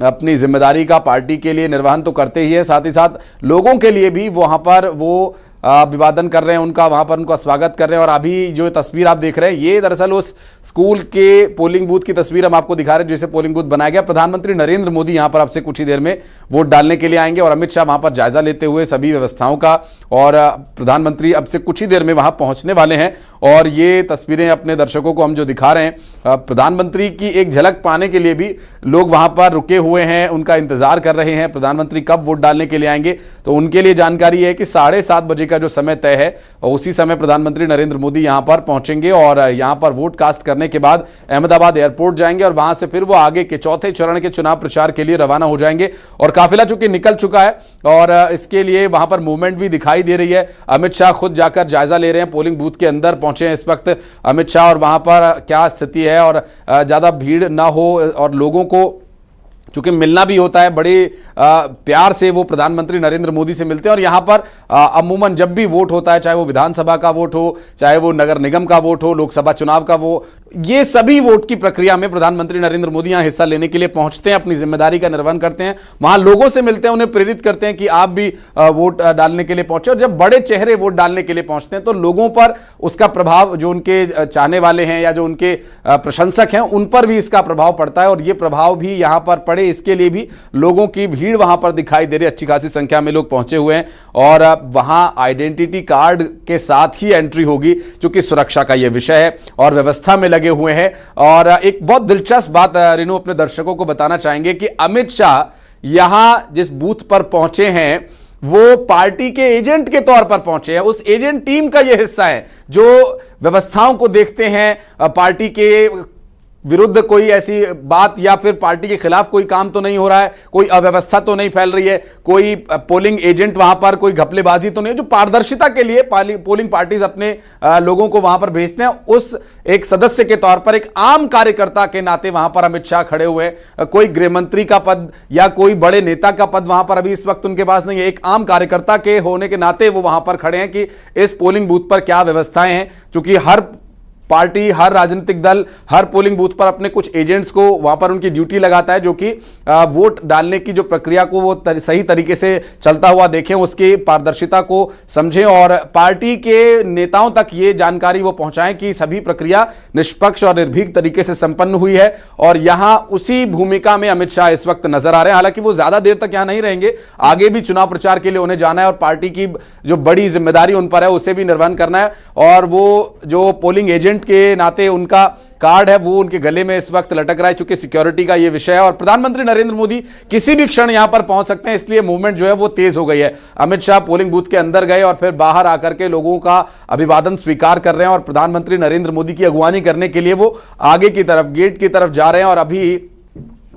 अपनी जिम्मेदारी का पार्टी के लिए निर्वहन तो करते ही है, साथ ही साथ लोगों के लिए भी वहां पर वो अभिवादन कर रहे हैं, उनका वहां पर उनका स्वागत कर रहे हैं। और अभी जो तस्वीर आप देख रहे हैं ये दरअसल उस स्कूल के पोलिंग बूथ की तस्वीर हम आपको दिखा रहे हैं जिसे पोलिंग बूथ बनाया गया। प्रधानमंत्री नरेंद्र मोदी यहां पर आपसे कुछ ही देर में वोट डालने के लिए आएंगे और अमित शाह वहां पर जायजा लेते हुए सभी व्यवस्थाओं का, और प्रधानमंत्री अब से कुछ ही देर में वहां पहुंचने वाले हैं। और ये तस्वीरें अपने दर्शकों को हम जो दिखा रहे हैं, प्रधानमंत्री की एक झलक पाने के लिए भी लोग वहां पर रुके हुए हैं, उनका इंतजार कर रहे हैं प्रधानमंत्री कब वोट डालने के लिए आएंगे। तो उनके लिए जानकारी है कि 7:30 बजे का जो समय तय है उसी समय प्रधानमंत्री नरेंद्र मोदी यहां पर पहुंचेंगे और यहां पर वोट कास्ट करने के बाद अहमदाबाद एयरपोर्ट जाएंगे और वहां से फिर वो आगे के चौथे चरण के चुनाव प्रचार के लिए रवाना हो जाएंगे। और काफिला चूंकि निकल चुका है और इसके लिए वहां पर मूवमेंट भी दिखाई दे रही है। अमित शाह खुद जाकर जायजा ले रहे हैं, पोलिंग बूथ के अंदर पहुंचे हैं इस वक्त अमित शाह, और वहां पर क्या स्थिति है और ज्यादा भीड़ ना हो और लोगों को चूंकि मिलना भी होता है, बड़े प्यार से वो प्रधानमंत्री नरेंद्र मोदी से मिलते हैं। और यहां पर अमूमन जब भी वोट होता है, चाहे वो विधानसभा का वोट हो, चाहे वो नगर निगम का वोट हो, लोकसभा चुनाव का वो, ये सभी वोट की प्रक्रिया में प्रधानमंत्री नरेंद्र मोदी यहां हिस्सा लेने के लिए पहुंचते हैं, अपनी जिम्मेदारी का निर्वहन करते हैं, वहां लोगों से मिलते हैं, उन्हें प्रेरित करते हैं कि आप भी वोट डालने के लिए पहुंचे। और जब बड़े चेहरे वोट डालने के लिए पहुंचते हैं तो लोगों पर उसका प्रभाव, जो उनके चाहने वाले हैं या जो उनके प्रशंसक हैं, उन पर भी इसका प्रभाव पड़ता है। और ये प्रभाव भी यहां पर पड़े, इसके लिए भी लोगों की भीड़ वहां पर दिखाई दे रही है। अच्छी खासी संख्या में लोग पहुंचे हुए हैं और वहां आइडेंटिटी कार्ड के साथ ही एंट्री होगी, क्योंकि सुरक्षा का यह विषय है और व्यवस्था में लगे लगे हुए हैं। और एक बहुत दिलचस्प बात रेनू अपने दर्शकों को बताना चाहेंगे कि अमित शाह यहां जिस बूथ पर पहुंचे हैं वो पार्टी के एजेंट के तौर पर पहुंचे हैं। उस एजेंट टीम का यह हिस्सा है जो व्यवस्थाओं को देखते हैं, पार्टी के विरुद्ध कोई ऐसी बात या फिर पार्टी के खिलाफ कोई काम तो नहीं हो रहा है, कोई अव्यवस्था तो नहीं फैल रही है, कोई पोलिंग एजेंट वहां पर कोई घपलेबाजी तो नहीं है, जो पारदर्शिता के लिए पोलिंग पार्टीज अपने लोगों को वहां पर भेजते हैं। उस एक सदस्य के तौर पर, एक आम कार्यकर्ता के नाते वहां पर अमित शाह खड़े हुए। कोई गृह मंत्री का पद या कोई बड़े नेता का पद वहां पर अभी इस वक्त उनके पास नहीं है। एक आम कार्यकर्ता के होने के नाते वो वहां पर खड़े हैं कि इस पोलिंग बूथ पर क्या व्यवस्थाएं हैं, क्योंकि हर पार्टी, हर राजनीतिक दल, हर पोलिंग बूथ पर अपने कुछ एजेंट्स को वहां पर उनकी ड्यूटी लगाता है, जो कि वोट डालने की जो प्रक्रिया को वो सही तरीके से चलता हुआ देखें, उसकी पारदर्शिता को समझें और पार्टी के नेताओं तक ये जानकारी वो पहुंचाएं कि सभी प्रक्रिया निष्पक्ष और निर्भीक तरीके से संपन्न हुई है। और यहां उसी भूमिका में अमित शाह इस वक्त नजर आ रहे हैं। हालांकि वो ज्यादा देर तक यहां नहीं रहेंगे, आगे भी चुनाव प्रचार के लिए उन्हें जाना है और पार्टी की जो बड़ी जिम्मेदारी उन पर है उसे भी निर्वहन करना है। और वो जो पोलिंग एजेंट के नाते उनका कार्ड है वो उनके गले में इस वक्त लटक रहा है, चूंकि सिक्योरिटी का ये विषय है और प्रधानमंत्री नरेंद्र मोदी किसी भी क्षण यहां पर पहुंच सकते हैं, इसलिए मूवमेंट जो है वो तेज हो गई है। अमित शाह पोलिंग बूथ के अंदर गए और फिर बाहर आकर के लोगों का अभिवादन स्वीकार कर रहे हैं और प्रधानमंत्री नरेंद्र मोदी की अगुवानी करने के लिए वो आगे की तरफ, गेट की तरफ जा रहे हैं। और अभी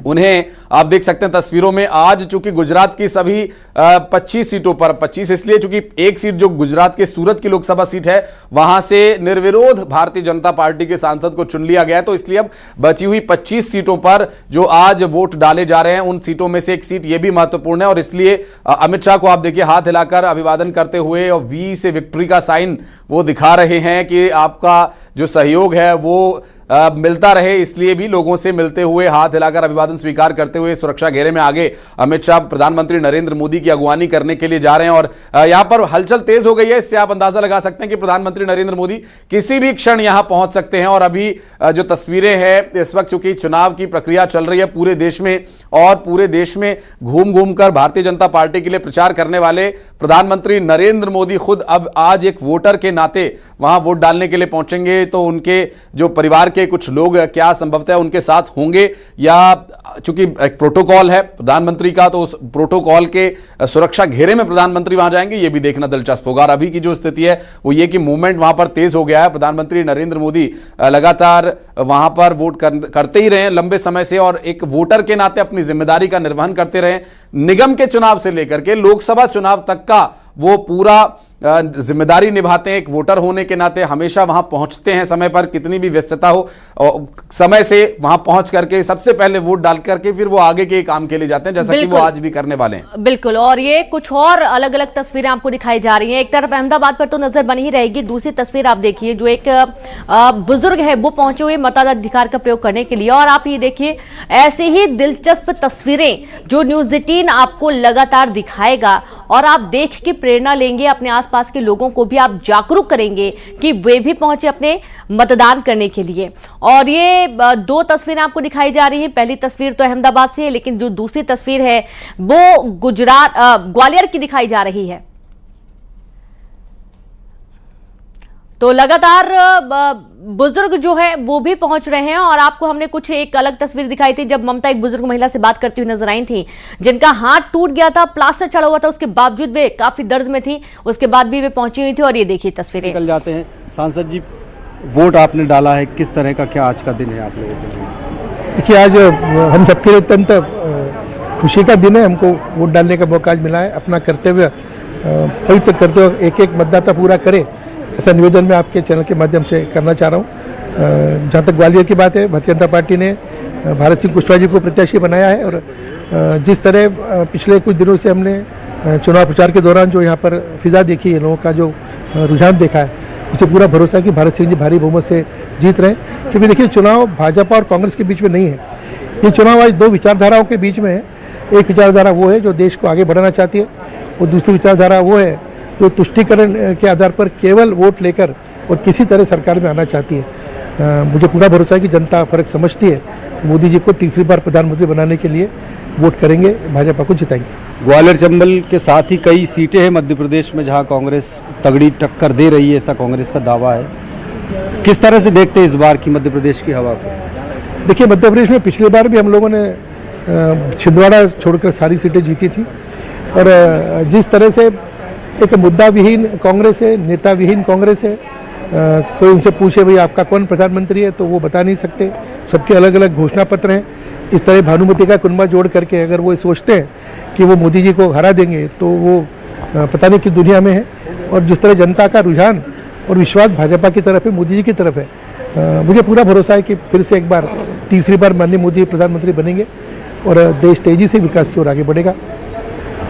उन्हें आप देख सकते हैं तस्वीरों में, आज चूंकि गुजरात की सभी 25 सीटों पर, 25 इसलिए चूंकि एक सीट जो गुजरात के सूरत की लोकसभा सीट है वहां से निर्विरोध भारतीय जनता पार्टी के सांसद को चुन लिया गया है। तो इसलिए अब बची हुई 25 सीटों पर जो आज वोट डाले जा रहे हैं, उन सीटों में से एक सीट ये भी महत्वपूर्ण है और इसलिए अमित शाह को आप देखिए हाथ हिलाकर अभिवादन करते हुए और वी से विक्ट्री का साइन वो दिखा रहे हैं कि आपका जो सहयोग है वो मिलता रहे, इसलिए भी लोगों से मिलते हुए हाथ हिलाकर अभिवादन स्वीकार करते हुए सुरक्षा घेरे में आगे अमित शाह प्रधानमंत्री नरेंद्र मोदी की अगुवानी करने के लिए जा रहे हैं। और यहां पर हलचल तेज हो गई है, इससे आप अंदाजा लगा सकते हैं कि प्रधानमंत्री नरेंद्र मोदी किसी भी क्षण यहां पहुंच सकते हैं। और अभी जो तस्वीरें हैं इस वक्त, चूंकि चुनाव की प्रक्रिया चल रही है पूरे देश में और पूरे देश में घूम घूम कर भारतीय जनता पार्टी के लिए प्रचार करने वाले प्रधानमंत्री नरेंद्र मोदी खुद अब आज एक वोटर के नाते वहां वोट डालने के लिए पहुंचेंगे। तो उनके जो परिवार के कुछ लोग क्या संभवतः उनके साथ होंगे, या चूंकि एक प्रोटोकॉल है प्रधानमंत्री का, तो उस प्रोटोकॉल के सुरक्षा घेरे में प्रधानमंत्री वहां जाएंगे, ये भी देखना दिलचस्प होगा। और अभी की जो स्थिति है वो ये कि मूवमेंट वहां पर तेज हो गया है। प्रधानमंत्री नरेंद्र मोदी लगातार वहां पर वोट करते ही रहे लंबे समय से और एक वोटर के नाते अपनी जिम्मेदारी का निर्वहन करते रहे। निगम के चुनाव से लेकर के लोकसभा चुनाव तक का वो पूरा जिम्मेदारी निभाते हैं। एक वोटर होने के नाते हमेशा वहां पहुंचते हैं समय पर, कितनी भी व्यस्तता हो समय से वहां पहुंच करके सबसे पहले वोट डाल करके फिर वो आगे के काम के लिए जाते हैं, जैसा कि वो आज भी करने वाले हैं। बिल्कुल। और ये कुछ और अलग अलग तस्वीरें आपको दिखाई जा रही हैं। एक तरफ अहमदाबाद पर तो नजर बनी ही रहेगी, दूसरी तस्वीर आप देखिए जो एक बुजुर्ग है वो पहुंचे हुए मताधिकार का प्रयोग करने के लिए। और आप ये देखिए ऐसे ही दिलचस्प तस्वीरें जो न्यूज़ 18 आपको लगातार दिखाएगा और आप देख के प्रेरणा लेंगे, अपने आसपास के लोगों को भी आप जागरूक करेंगे कि वे भी पहुंचे अपने मतदान करने के लिए। और ये दो तस्वीरें आपको दिखाई जा रही हैं। पहली तस्वीर तो अहमदाबाद से है, लेकिन जो दूसरी तस्वीर है वो ग्वालियर की दिखाई जा रही है। तो लगातार बुजुर्ग जो है वो भी पहुंच रहे हैं। और आपको हमने कुछ एक अलग तस्वीर दिखाई थी जब ममता एक बुजुर्ग महिला से बात करती हुई नजर आई थी, जिनका हाथ टूट गया था, प्लास्टर चढ़ा हुआ था, उसके बावजूद वे काफी दर्द में थी, उसके बाद भी वे पहुंची हुई थी। और ये देखिए तस्वीरें निकल जाते हैं। सांसद जी, वोट आपने डाला है, किस तरह का क्या आज का दिन है आप लोगों के लिए? देखिए आज हम सबके लिए अत्यंत खुशी का दिन है। हमको वोट डालने का मौका आज मिला है। अपना कर्तव्य पवित्र करते हुए एक एक मतदाता पूरा करे, ऐसा निवेदन मैं आपके चैनल के माध्यम से करना चाह रहा हूँ। जहाँ तक ग्वालियर की बात है, भारतीय जनता पार्टी ने भारत सिंह कुशवाहा जी को प्रत्याशी बनाया है और जिस तरह पिछले कुछ दिनों से हमने चुनाव प्रचार के दौरान जो यहाँ पर फिजा देखी है, लोगों का जो रुझान देखा है, उसे पूरा भरोसा है कि भारत सिंह जी भारी बहुमत से जीत रहे हैं। क्योंकि देखिए चुनाव भाजपा और कांग्रेस के बीच में नहीं है, ये चुनाव आज दो विचारधाराओं के बीच में है। एक विचारधारा वो है जो देश को आगे बढ़ाना चाहती है और दूसरी विचारधारा वो है जो तुष्टीकरण के आधार पर केवल वोट लेकर और किसी तरह सरकार में आना चाहती है। मुझे पूरा भरोसा है कि जनता फर्क समझती है। मोदी जी को तीसरी बार प्रधानमंत्री बनाने के लिए वोट करेंगे, भाजपा को जिताएंगे। ग्वालियर चंबल के साथ ही कई सीटें हैं मध्य प्रदेश में जहां कांग्रेस तगड़ी टक्कर दे रही है, ऐसा कांग्रेस का दावा है। किस तरह से देखते हैं इस बार की मध्य प्रदेश की हवा को? देखिए, मध्य प्रदेश में पिछली बार भी हम लोगों ने छिंदवाड़ा छोड़कर सारी सीटें जीती थी और जिस तरह से एक मुद्दा विहीन कांग्रेस है, नेता विहीन कांग्रेस है, कोई उनसे पूछे भाई आपका कौन प्रधानमंत्री है तो वो बता नहीं सकते, सबके अलग अलग घोषणा पत्र हैं। इस तरह भानुमति का कुनबा जोड़ करके अगर वो सोचते हैं कि वो मोदी जी को हरा देंगे तो वो पता नहीं किस दुनिया में है। और जिस तरह जनता का रुझान और विश्वास भाजपा की तरफ है, मोदी जी की तरफ है, मुझे पूरा भरोसा है कि फिर से एक बार तीसरी बार माननीय मोदी प्रधानमंत्री बनेंगे और देश तेजी से विकास की ओर आगे बढ़ेगा।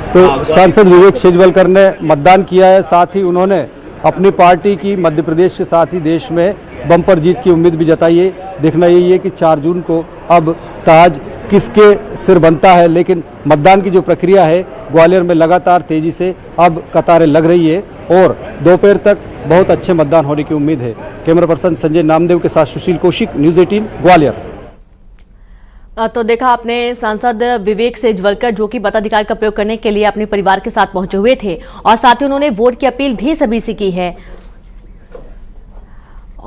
तो सांसद विवेक सेजवलकर ने मतदान किया है, साथ ही उन्होंने अपनी पार्टी की मध्य प्रदेश के साथ ही देश में बम्पर जीत की उम्मीद भी जताई है। देखना यही है कि 4 जून को अब ताज किसके सिर बनता है, लेकिन मतदान की जो प्रक्रिया है ग्वालियर में लगातार तेजी से अब कतारें लग रही है और दोपहर तक बहुत अच्छे मतदान होने की उम्मीद है। कैमरा पर्सन संजय नामदेव के साथ सुशील कौशिक, न्यूज़ 18 ग्वालियर। तो देखा आपने सांसद विवेक सेजवलकर जो कि मताधिकार का प्रयोग करने के लिए अपने परिवार के साथ पहुंचे हुए थे और साथ ही उन्होंने वोट की अपील भी सभी से की है।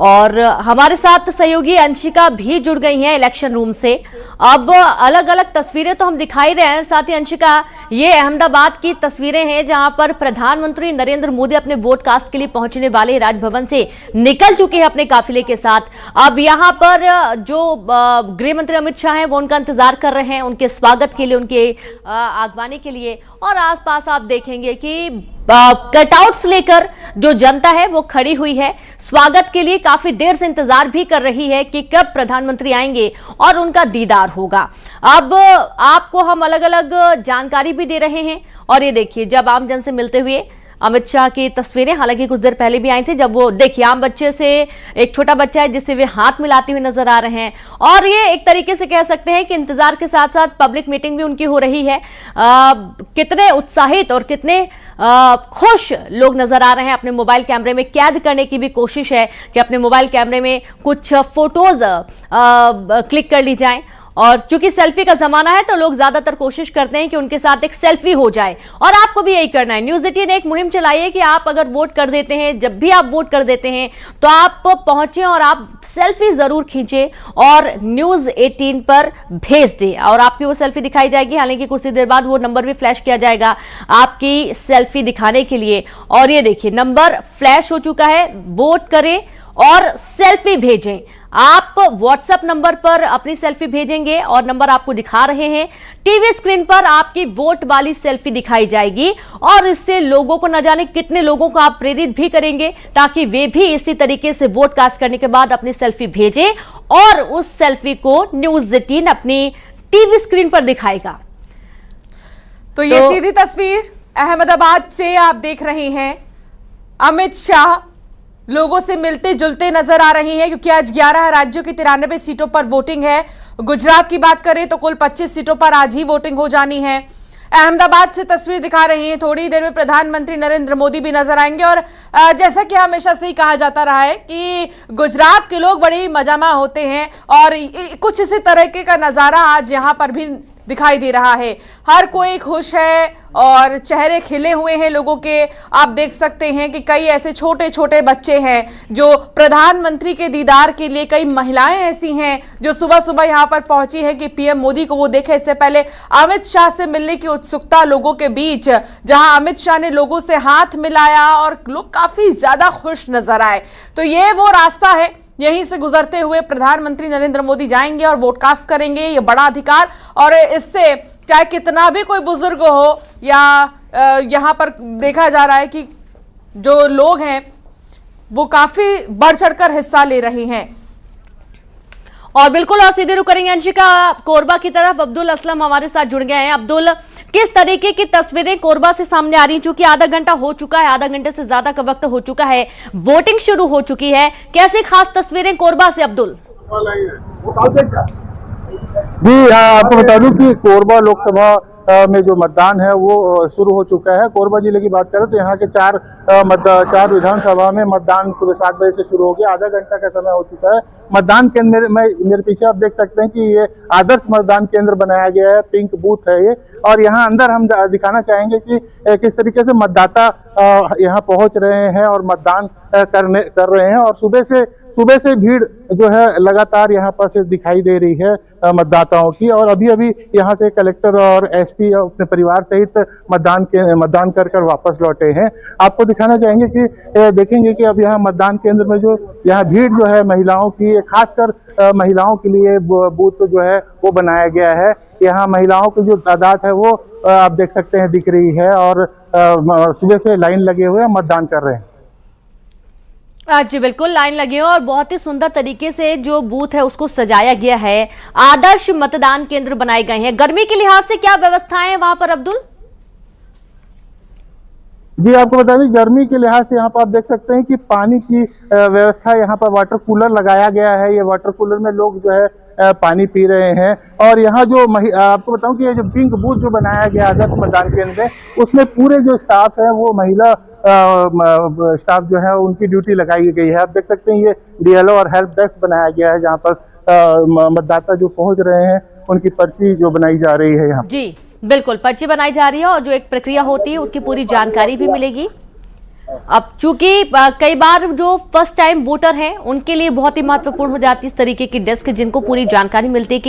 और हमारे साथ सहयोगी अंशिका भी जुड़ गई हैं इलेक्शन रूम से। अब अलग अलग तस्वीरें तो हम दिखाई रहे हैं, साथ ही अंशिका ये अहमदाबाद की तस्वीरें हैं जहां पर प्रधानमंत्री नरेंद्र मोदी अपने वोट कास्ट के लिए पहुंचने वाले राजभवन से निकल चुके हैं अपने काफिले के साथ। अब यहां पर जो गृह मंत्री अमित शाह हैं वो उनका इंतजार कर रहे हैं उनके स्वागत के लिए, उनके आगवानी के लिए। और आसपास आप देखेंगे कि कटआउट्स लेकर जो जनता है वो खड़ी हुई है, स्वागत के लिए काफी देर से इंतजार भी कर रही है कि कब प्रधानमंत्री आएंगे और उनका दीदार होगा। अब आपको हम अलग अलग जानकारी भी दे रहे हैं और ये देखिए जब आम जन से मिलते हुए अमित शाह की तस्वीरें हालांकि कुछ देर पहले भी आई थी, जब वो देखिए आम बच्चे से एक छोटा बच्चा है जिससे वे हाथ मिलाते हुए नजर आ रहे हैं। और ये एक तरीके से कह सकते हैं कि इंतजार के साथ साथ पब्लिक मीटिंग भी उनकी हो रही है। कितने उत्साहित और कितने खुश लोग नजर आ रहे हैं। अपने मोबाइल कैमरे में कैद करने की भी कोशिश है कि अपने मोबाइल कैमरे में कुछ फोटोज क्लिक कर ली जाएं। और चूंकि सेल्फी का जमाना है तो लोग ज्यादातर कोशिश करते हैं कि उनके साथ एक सेल्फी हो जाए और आपको भी यही करना है। न्यूज़ 18 ने एक मुहिम चलाई है कि आप अगर वोट कर देते हैं, जब भी आप वोट कर देते हैं तो आप पहुंचे और आप सेल्फी जरूर खींचे और न्यूज़ 18 पर भेज दें और आपकी वो सेल्फी दिखाई जाएगी। हालांकि कुछ ही देर बाद वो नंबर भी फ्लैश किया जाएगा आपकी सेल्फी दिखाने के लिए। और ये देखिए नंबर फ्लैश हो चुका है, वोट करें और सेल्फी भेजें। आप व्हाट्सएप नंबर पर अपनी सेल्फी भेजेंगे और नंबर आपको दिखा रहे हैं, टीवी स्क्रीन पर आपकी वोट वाली सेल्फी दिखाई जाएगी और इससे लोगों को न जाने कितने लोगों को आप प्रेरित भी करेंगे ताकि वे भी इसी तरीके से वोट कास्ट करने के बाद अपनी सेल्फी भेजें और उस सेल्फी को न्यूज़ 18 अपनी टीवी स्क्रीन पर दिखाएगा। तो ये सीधी तस्वीर अहमदाबाद से आप देख रहे हैं। अमित शाह लोगों से मिलते जुलते नजर आ रही हैं क्योंकि आज 11 राज्यों की 93 सीटों पर वोटिंग है। गुजरात की बात करें तो कुल 25 सीटों पर आज ही वोटिंग हो जानी है। अहमदाबाद से तस्वीर दिखा रही हैं। थोड़ी देर में प्रधानमंत्री नरेंद्र मोदी भी नजर आएंगे और जैसा कि हमेशा से ही कहा जाता रहा है कि गुजरात के लोग बड़ी मजामा होते हैं और कुछ इसी तरीके का नजारा आज यहाँ पर भी दिखाई दे रहा है। हर कोई खुश है और चेहरे खिले हुए हैं लोगों के। आप देख सकते हैं कि कई ऐसे छोटे छोटे बच्चे हैं जो प्रधानमंत्री के दीदार के लिए, कई महिलाएं ऐसी हैं जो सुबह सुबह यहां पर पहुंची है कि पीएम मोदी को वो देखे। इससे पहले अमित शाह से मिलने की उत्सुकता लोगों के बीच, जहां अमित शाह ने लोगों से हाथ मिलाया और लोग काफी ज्यादा खुश नजर आए। तो ये वो रास्ता है, यहीं से गुजरते हुए प्रधानमंत्री नरेंद्र मोदी जाएंगे और वोट कास्ट करेंगे। ये बड़ा अधिकार और इससे चाहे कितना भी कोई बुजुर्ग हो या यहाँ पर देखा जा रहा है कि जो लोग हैं वो काफी बढ़ चढ़कर हिस्सा ले रहे हैं। और बिल्कुल और सीधे रुक करेंगे अंशिका कोरबा की तरफ। अब्दुल असलम हमारे साथ जुड़ गए हैं। अब्दुल, किस तरीके की तस्वीरें कोरबा से सामने आ रही हैं? चूंकि आधा घंटा हो चुका है, आधा घंटे से ज्यादा का वक्त हो चुका है, वोटिंग शुरू हो चुकी है, कैसी खास तस्वीरें कोरबा से अब्दुल? जी आपको बता दूं कि कोरबा लोकसभा में जो मतदान है वो शुरू हो चुका है। कोरबा जिले की बात करें तो यहाँ के चार विधानसभा में मतदान सुबह 7 बजे से शुरू हो गया। आधा घंटा का समय हो चुका है। मतदान केंद्र में मेरे पीछे आप देख सकते हैं कि ये आदर्श मतदान केंद्र बनाया गया है, पिंक बूथ है ये। और यहाँ अंदर हम दिखाना चाहेंगे कि किस तरीके से मतदाता यहाँ पहुंच रहे हैं और मतदान कर रहे हैं। और सुबह से सुबह से भीड़ जो है लगातार यहाँ पर से दिखाई दे रही है मतदाताओं की। और अभी अभी यहाँ से कलेक्टर और एसपी अपने परिवार सहित मतदान कर वापस लौटे हैं। आपको दिखाना चाहेंगे कि देखेंगे कि अब यहाँ मतदान केंद्र में जो यहाँ भीड़ जो है महिलाओं की, खासकर महिलाओं के लिए बूथ जो है वो बनाया गया है। यहाँ महिलाओं की जो तादाद है वो आप देख सकते हैं दिख रही है और सुबह से लाइन लगे हुए मतदान कर रहे हैं। जी बिल्कुल, लाइन लगी है और बहुत ही सुंदर तरीके से जो बूथ है उसको सजाया गया है। आदर्श मतदान केंद्र बनाए गए हैं। गर्मी के लिहाज से क्या व्यवस्थाएं हैं वहां पर अब्दुल? जी आपको बता दें, गर्मी के लिहाज से यहाँ पर आप देख सकते हैं कि पानी की व्यवस्था, यहाँ पर वाटर कूलर लगाया गया है। ये वाटर कूलर में लोग जो है पानी पी रहे हैं। और यहाँ जो आपको बताऊं कि ये जो पिंक बूथ जो बनाया गया आदर्श मतदान केंद्र में, उसमें पूरे जो स्टाफ है वो महिला स्टाफ जो है उनकी ड्यूटी लगाई गई है। आप देख सकते हैं ये डीएलओ और हेल्प डेस्क बनाया गया है, जहाँ पर मतदाता जो पहुंच रहे हैं उनकी पर्ची जो बनाई जा रही है यहाँ। जी बिल्कुल, पर्ची बनाई जा रही है और जो एक प्रक्रिया होती है उसकी पूरी जानकारी भी मिलेगी। अब चूंकि कई बार जो फर्स्ट टाइम वोटर हैं उनके लिए बहुत ही महत्वपूर्ण हो जाती है इस तरीके की डेस्क, जिनको पूरी जानकारी मिलती है कि